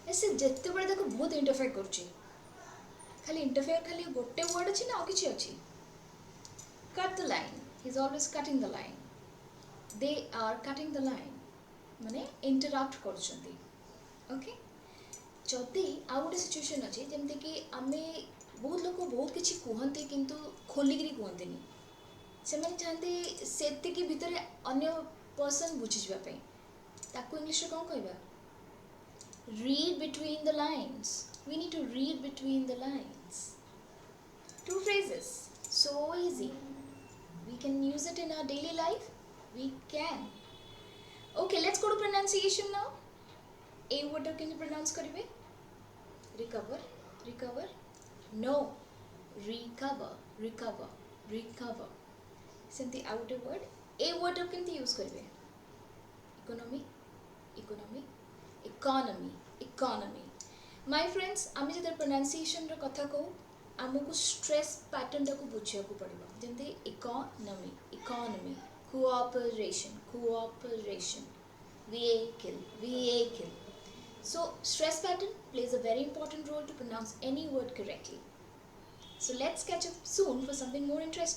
ऐसे जिते बड़े देखो बहुत इंटरफेयर कर खाली इंटरफेयर खाली गोटे वर्ड अच्छी ना और किसी अच्छी cut the line he is always cutting the line they are cutting the line माने इंटरप्ट कर ओके जदि आउ गोटे सिचुएशन अच्छे जमती कि आमे बहुत लोग बहुत किसी कहते किंतु खोलिकी कहते से चाहते से भितर अन्य पर्सन बुझीजापी ताकू इंग्लिश कौन कहवा read between the lines we need to read between the lines 2 phrases so easy we can use it in our daily life we can okay let's go to pronunciation now a word can you pronounce karibe recover recover no recover recover recover सेमती आउ गोटे word a word केमती use करेंगे economy economy economy economy my friends आम जो pronunciation कथा कहूँ आमको स्ट्रेस पैटर्न टाक बुझा पड़ो जमी economy economy cooperation cooperation vehicle so stress pattern plays a very important role to pronounce any word correctly so let's catch up soon for something more interesting